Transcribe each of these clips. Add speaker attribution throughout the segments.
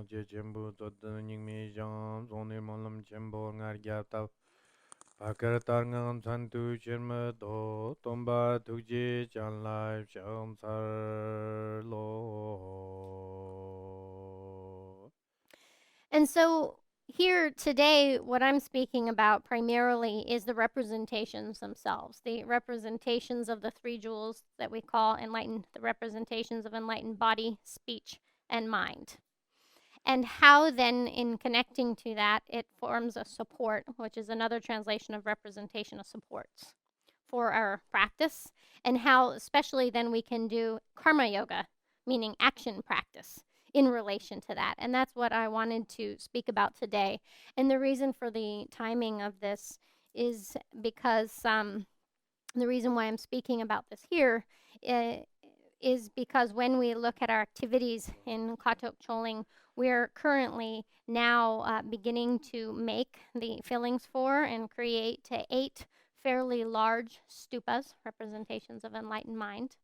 Speaker 1: je jembu to ning mi jam zone malam jembo ngar gyata pakar tar ngam san tu cherma do tomba tukje chan lai cham sar lo.
Speaker 2: And so here today, what I'm speaking about primarily is the representations themselves, the representations of the three jewels that we call enlightened, the representations of enlightened body, speech, and mind. And how then, in connecting to that, it forms a support, which is another translation of representation of supports for our practice, and how especially then we can do karma yoga, meaning action practice, in relation to that. And that's what I wanted to speak about today. And the reason for the timing of this is because the reason why I'm speaking about this here is because when we look at our activities in Katog Choling, we're currently now beginning to make the fillings for and create 8 fairly large stupas, representations of enlightened mind.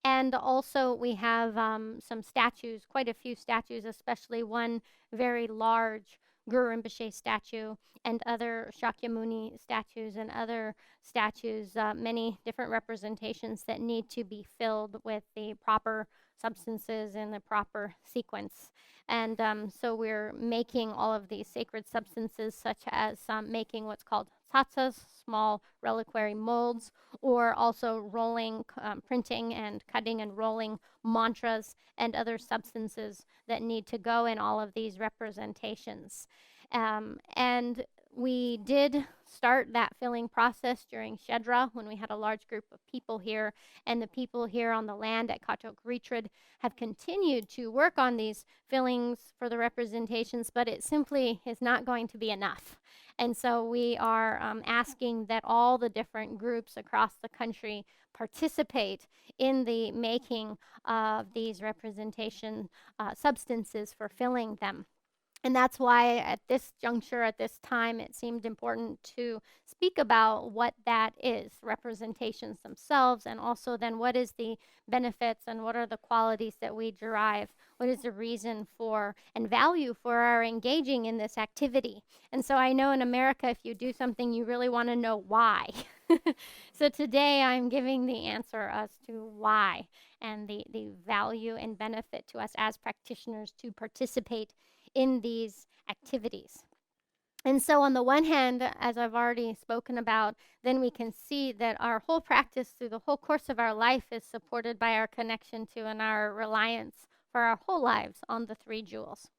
Speaker 2: And also we have some statues, quite a few statues, especially one very large Guru Rinpoche statue and other Shakyamuni statues and other statues, many different representations that need to be filled with the proper substances in the proper sequence. And so we're making all of these sacred substances, such as making what's called tsatsas, small reliquary molds, or also rolling, printing and cutting and rolling mantras and other substances that need to go in all of these representations. And we did start that filling process during Shedra when we had a large group of people here, and the people here on the land at Katog Retreat have continued to work on these fillings for the representations, but it simply is not going to be enough. And so we are asking that all the different groups across the country participate in the making of these representation substances for filling them. And that's why at this juncture, at this time, it seemed important to speak about what that is, representations themselves, and also then what is the benefits and what are the qualities that we derive, what is the reason for and value for our engaging in this activity. And so I know in America, if you do something, you really want to know why. So today I'm giving the answer as to why and the value and benefit to us as practitioners to participate in these activities. And so on the one hand, as I've already spoken about, then we can see that our whole practice through the whole course of our life is supported by our connection to and our reliance for our whole lives on the three jewels.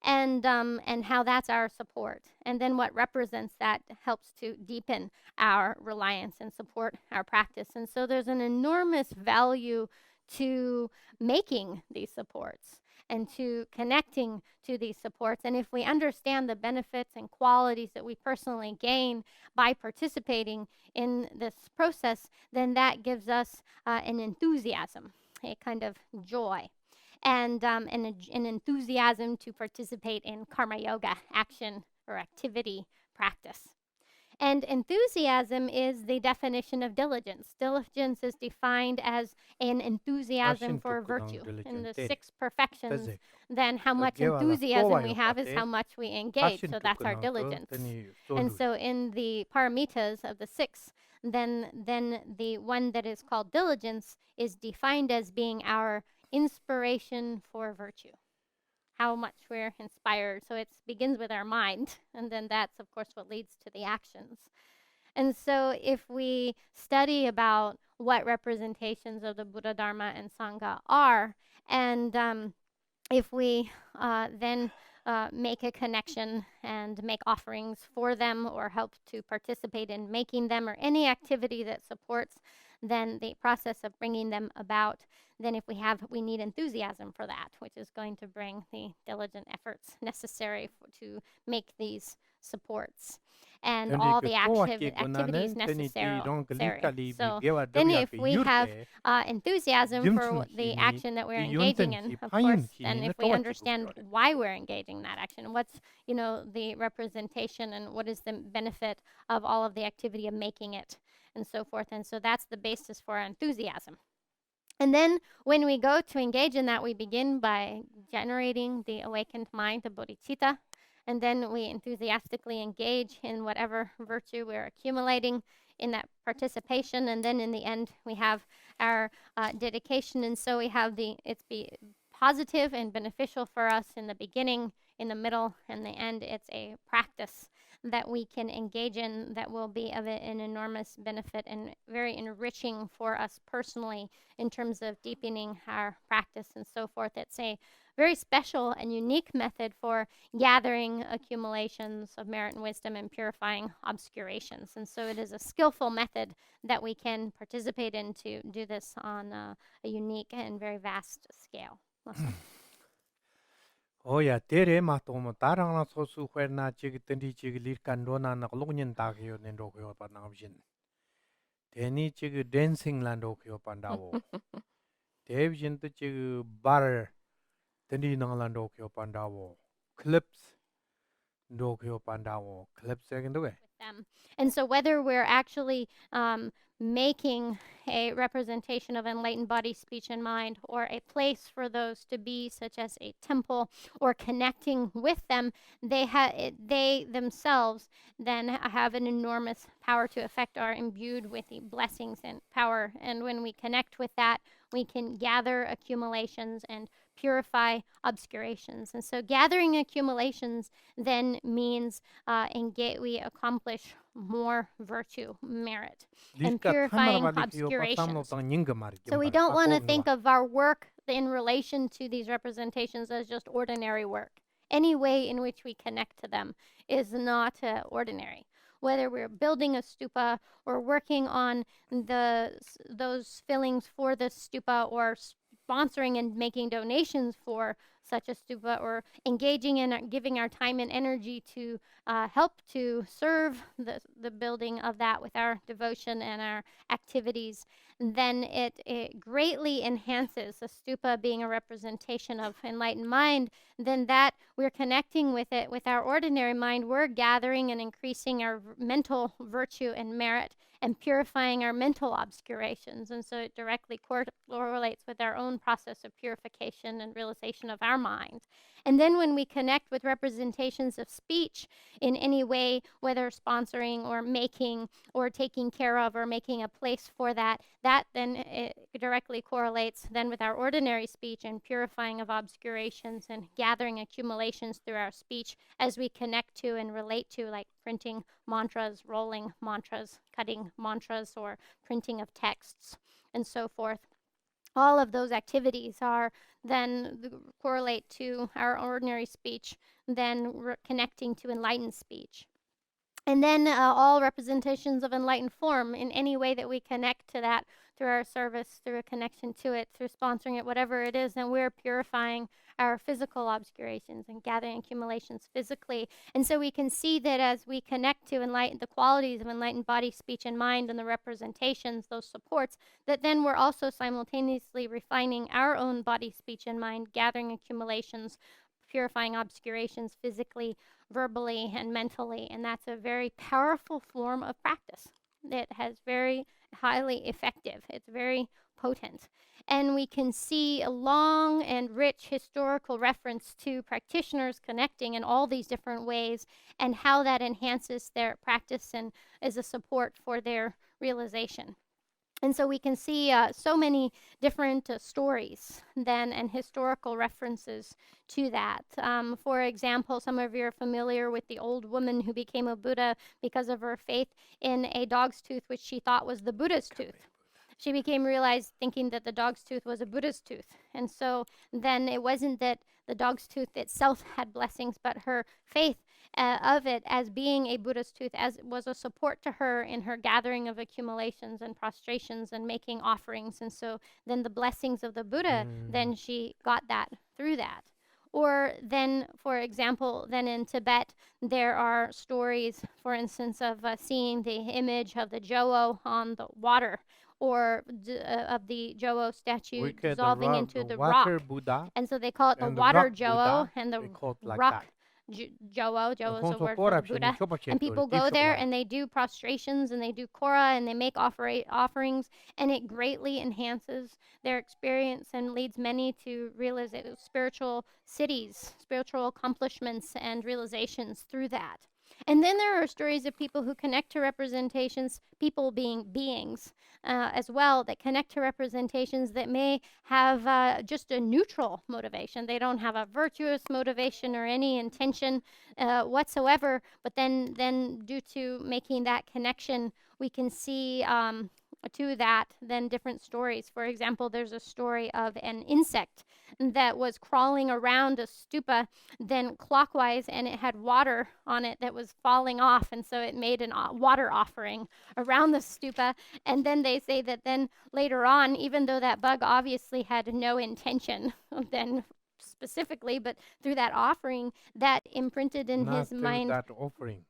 Speaker 2: And how that's our support. And then what represents that helps to deepen our reliance and support our practice. And so there's an enormous value to making these supports and to connecting to these supports. And if we understand the benefits and qualities that we personally gain by participating in this process, then that gives us an enthusiasm, a kind of joy, and an enthusiasm to participate in karma yoga action or activity practice. And enthusiasm is the definition of diligence. Diligence is defined as an enthusiasm for virtue. In the 6 perfections, then how much enthusiasm we have is how much we engage. So that's our diligence. And so in the paramitas of the 6, then the one that is called diligence is defined as being our inspiration for virtue. How much we're inspired. So it begins with our mind, and then that's, of course, what leads to the actions. And so if we study about what representations of the Buddha, Dharma, and Sangha are, and if we then make a connection and make offerings for them or help to participate in making them or any activity that supports then the process of bringing them about, then if we need enthusiasm for that, which is going to bring the diligent efforts necessary to make these supports and all the activities necessary. So then if we have enthusiasm for the action that we're engaging in, of course, then if we understand why we're engaging in that action, what's, the representation and what is the benefit of all of the activity of making it and so forth. And so that's the basis for our enthusiasm. And then when we go to engage in that, we begin by generating the awakened mind, the bodhicitta, and then we enthusiastically engage in whatever virtue we're accumulating in that participation, and then in the end we have our dedication. And so we have it's be positive and beneficial for us in the beginning, in the middle, and the end. It's a practice that we can engage in that will be of an enormous benefit and very enriching for us personally in terms of deepening our practice and so forth. It's a very special and unique method for gathering accumulations of merit and wisdom and purifying obscurations. And so it is a skillful method that we can participate in to do this on a unique and very vast scale.
Speaker 1: Oya tere matomo tarang na sosu kwerna chig tendi chig lirkan dona na lugnin takyo nendo kyo panamjin. Teni chig dancing lando kyo pandawo. Devjin to chig bar tendi nang lando kyo pandawo. Clips do kyo pandawo. Clips second way.
Speaker 2: Them. And so whether we're actually making a representation of enlightened body, speech, and mind, or a place for those to be, such as a temple, or connecting with them, they themselves then have an enormous power to affect our imbued with the blessings and power. And when we connect with that, we can gather accumulations and purify obscurations. And so gathering accumulations then means we accomplish more virtue, merit, and purifying obscurations. So we don't want to think of our work in relation to these representations as just ordinary work. Any way in which we connect to them is not ordinary. Whether we're building a stupa or working on those fillings for the stupa, or sponsoring and making donations for such a stupa, or engaging in giving our time and energy to help to serve the building of that with our devotion and our activities, then it greatly enhances the stupa being a representation of enlightened mind. Then that we're connecting with it with our ordinary mind, we're gathering and increasing our mental virtue and merit and purifying our mental obscurations. And so it directly correlates with our own process of purification and realization of our mind. And then when we connect with representations of speech in any way, whether sponsoring or making or taking care of or making a place for that, that then it directly correlates then with our ordinary speech and purifying of obscurations and gathering accumulations through our speech as we connect to and relate to, like printing mantras, rolling mantras, cutting mantras, or printing of texts, and so forth. All of those activities are then correlate to our ordinary speech, then connecting to enlightened speech. And then all representations of enlightened form in any way that we connect to that through our service, through a connection to it, through sponsoring it, whatever it is, then we're purifying our physical obscurations and gathering accumulations physically. And so we can see that as we connect to the qualities of enlightened body, speech, and mind, and the representations, those supports, that then we're also simultaneously refining our own body, speech, and mind, gathering accumulations, purifying obscurations physically, verbally, and mentally. And that's a very powerful form of practice. It has very highly effective. It's very potent. And we can see a long and rich historical reference to practitioners connecting in all these different ways and how that enhances their practice and is a support for their realization. And so we can see so many different stories then and historical references to that. For example, some of you are familiar with the old woman who became a Buddha because of her faith in a dog's tooth, which she thought was the Buddha's tooth. She became realized thinking that the dog's tooth was a Buddha's tooth. And so then it wasn't that the dog's tooth itself had blessings, but her faith of it as being a Buddha's tooth as was a support to her in her gathering of accumulations and prostrations and making offerings. And so then the blessings of the Buddha, then she got that through that. Or then, for example, then in Tibet, there are stories, for instance, of seeing the image of the Jowo on the water, or of the Jowo statue dissolving into the rock.
Speaker 1: Buddha,
Speaker 2: and so they call it the water Jowo and the rock Jowo. Jowo is a word for the Buddha. And
Speaker 1: And
Speaker 2: people go there and they do prostrations and they do kora and they make offerings, and it greatly enhances their experience and leads many to realize spiritual cities, spiritual accomplishments and realizations through that. And then there are stories of people who connect to representations, people being beings as well, that connect to representations that may have just a neutral motivation. They don't have a virtuous motivation or any intention whatsoever, but then due to making that connection, we can see to that then different stories. For example, there's a story of an insect that was crawling around a stupa, then clockwise, and it had water on it that was falling off, and so it made an water offering around the stupa. And then they say that then later on, even though that bug obviously had no intention then specifically, but through that offering, that imprinted in his mind.
Speaker 1: That offering.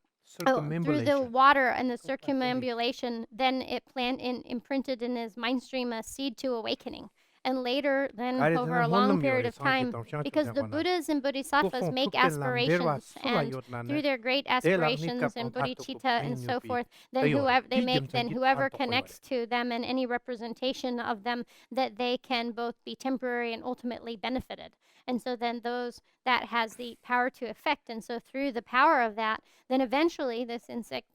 Speaker 2: Through the water and the circumambulation, then it imprinted in his mind stream a seed to awakening. And later, then over a long period of time, because the Buddhas and Bodhisattvas make aspirations, and through their great aspirations and bodhicitta and so forth, then whoever connects to them and any representation of them, that they can both be temporary and ultimately benefited. And so then that has the power to affect. And so through the power of that, then eventually this insect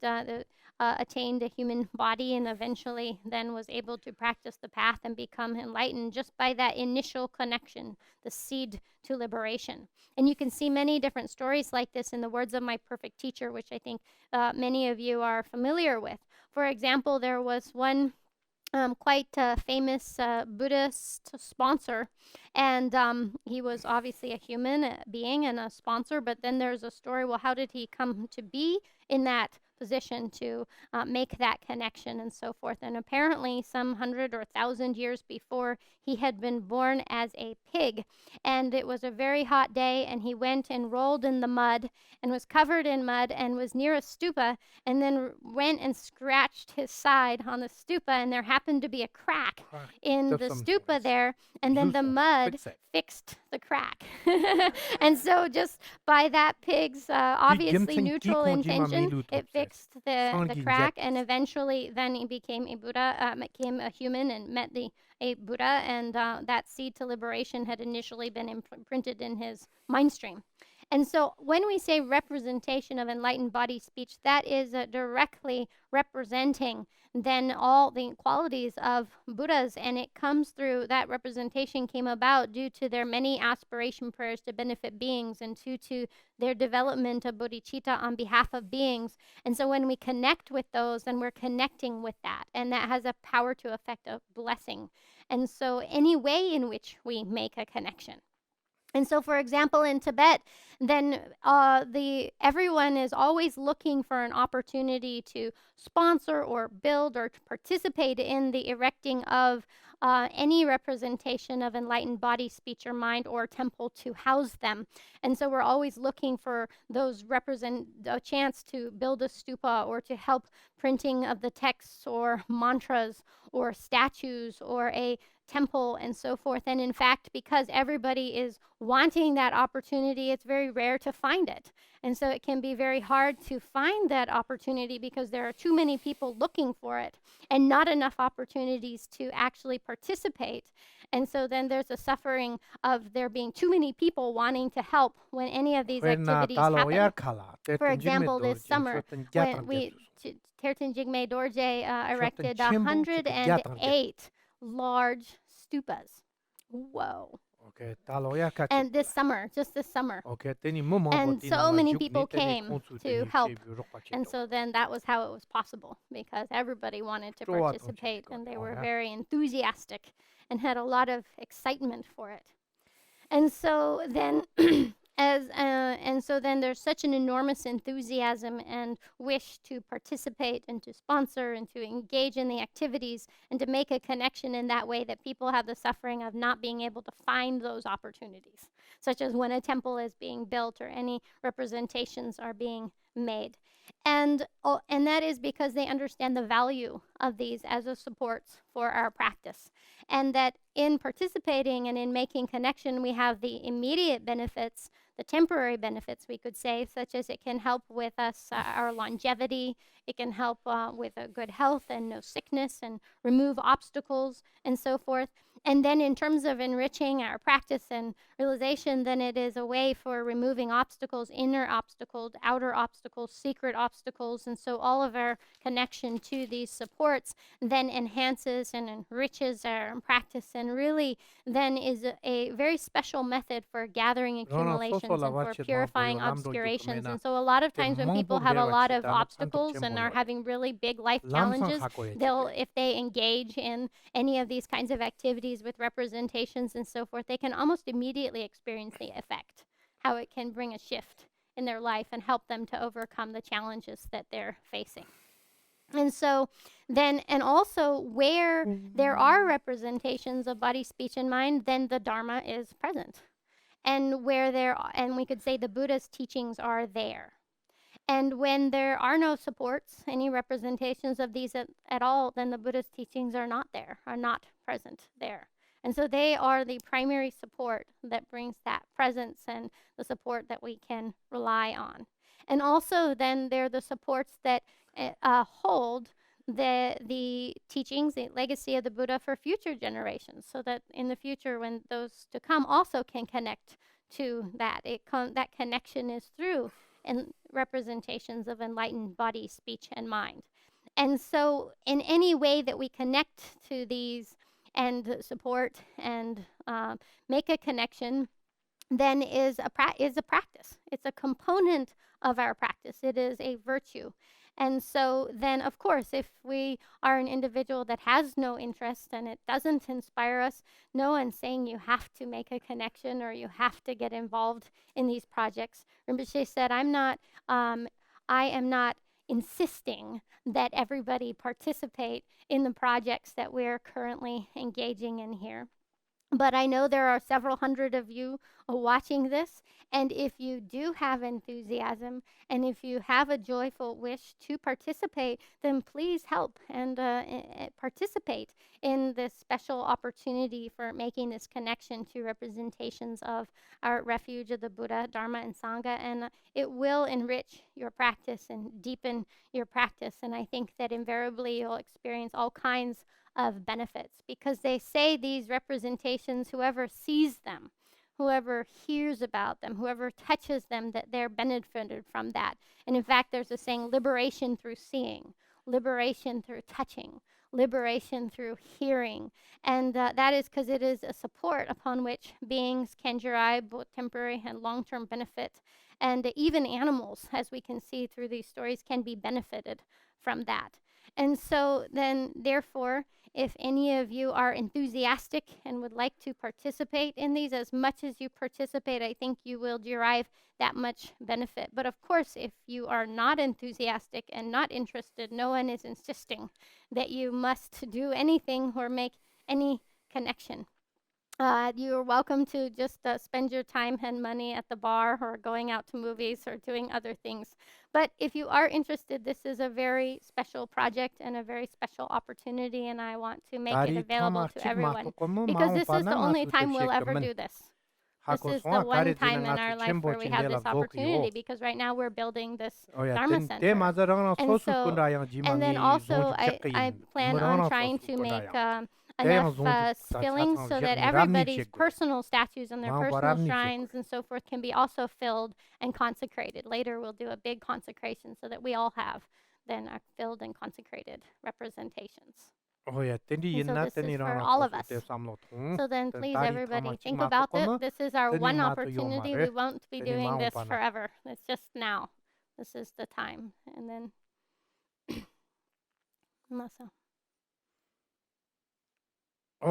Speaker 2: attained a human body, and eventually then was able to practice the path and become enlightened just by that initial connection, the seed to liberation. And you can see many different stories like this in the words of my perfect teacher, which I think many of you are familiar with. For example, there was one quite famous Buddhist sponsor, and he was obviously a human being and a sponsor, but then there's a story, well, how did he come to be in that position to make that connection and so forth? And apparently some 100 or 1,000 years before, he had been born as a pig, and it was a very hot day, and he went and rolled in the mud and was covered in mud and was near a stupa, and then went and scratched his side on the stupa, and there happened to be a crack in the stupa there, and then the mud fixed the crack. And so just by that pig's obviously neutral intention, it fixed the crack, and eventually then he became a Buddha, became a human and met a Buddha, and that seed to liberation had initially been imprinted in his mind stream. And so when we say representation of enlightened body speech, that is directly representing then all the qualities of Buddhas, and it comes through, that representation came about due to their many aspiration prayers to benefit beings, and due to their development of bodhicitta on behalf of beings. And so when we connect with those, then we're connecting with that, and that has a power to affect a blessing. And so any way in which we make a connection. And so, for example, in Tibet, then everyone is always looking for an opportunity to sponsor or build or to participate in the erecting of any representation of enlightened body, speech, or mind, or temple to house them. And so we're always looking for those a chance to build a stupa, or to help printing of the texts or mantras or statues or a temple and so forth. And in fact, because everybody is wanting that opportunity, it's very rare to find it. And so it can be very hard to find that opportunity because there are too many people looking for it and not enough opportunities to actually participate. And so then there's a suffering of there being too many people wanting to help when any of these activities happen. For example, this summer, when Terten Jigme Dorje erected 108 large stupas. Whoa. And just this summer. And so many people came to help. And so then that was how it was possible, because everybody wanted to participate, and they were very enthusiastic and had a lot of excitement for it. And so then then there's such an enormous enthusiasm and wish to participate and to sponsor and to engage in the activities and to make a connection in that way, that people have the suffering of not being able to find those opportunities, such as when a temple is being built or any representations are being made. And that is because they understand the value of these as a support for our practice. And that in participating and in making connection, we have the immediate benefits the temporary benefits, we could say, such as it can help with us, our longevity, it can help with a good health and no sickness and remove obstacles and so forth. And then in terms of enriching our practice and realization, then it is a way for removing obstacles, inner obstacles, outer obstacles, secret obstacles. And so all of our connection to these supports then enhances and enriches our practice, and really then is a very special method for gathering accumulations and for purifying obscurations. And so a lot of times when people have a lot of obstacles and are having really big life challenges, they'll, if they engage in any of these kinds of activities with representations and so forth, they can almost immediately experience the effect, how it can bring a shift in their life and help them to overcome the challenges that they're facing. And so then, and also where there are representations of body, speech, and mind, then the Dharma is present. And where there, and we could say the Buddha's teachings are there. And when there are no supports, any representations of these at all, then the Buddha's teachings are not there, are not present there. And so they are the primary support that brings that presence and the support that we can rely on. And also then they're the supports that hold the teachings, the legacy of the Buddha for future generations, so that in the future when those to come also can connect to that. That connection is through and representations of enlightened body, speech, and mind. And so in any way that we connect to these and support and make a connection, then is a practice. It's a component of our practice. It is a virtue. And so then, of course, if we are an individual that has no interest and it doesn't inspire us, no one's saying you have to make a connection or you have to get involved in these projects. Rinpoche said, I am not insisting that everybody participate in the projects that we're currently engaging in here. But I know there are several hundred of you watching this, and if you do have enthusiasm and if you have a joyful wish to participate, then please help and participate in this special opportunity for making this connection to representations of our refuge of the Buddha, Dharma, and Sangha, and it will enrich your practice and deepen your practice. And I think that invariably you'll experience all kinds of benefits, because they say these representations, whoever sees them, whoever hears about them, whoever touches them, that they're benefited from that. And in fact, there's a saying, liberation through seeing, liberation through touching, liberation through hearing. And that is because it is a support upon which beings can derive both temporary and long-term benefit. And even animals, as we can see through these stories, can be benefited from that. And so then, therefore, if any of you are enthusiastic and would like to participate in these, as much as you participate, I think you will derive that much benefit. But of course, if you are not enthusiastic and not interested, no one is insisting that you must do anything or make any connection. You're welcome to just spend your time and money at the bar or going out to movies or doing other things. But if you are interested, this is a very special project and a very special opportunity, and I want to make it available to everyone, because this is the only time we'll ever do this. This is the one time in our life where we have this opportunity, because right now we're building this Dharma Center. And then also I plan on trying to make enough fillings so that everybody's personal statues and their personal shrines and so forth can be also filled and consecrated. Later we'll do a big consecration so that we all have then our filled and consecrated representations. So this is for all of us. So then please everybody think about it. This is our one opportunity. We won't be doing this forever. It's just now. This is the time. And then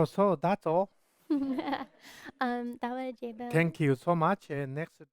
Speaker 1: so that's all.
Speaker 2: Thank
Speaker 1: Thank you so much. Next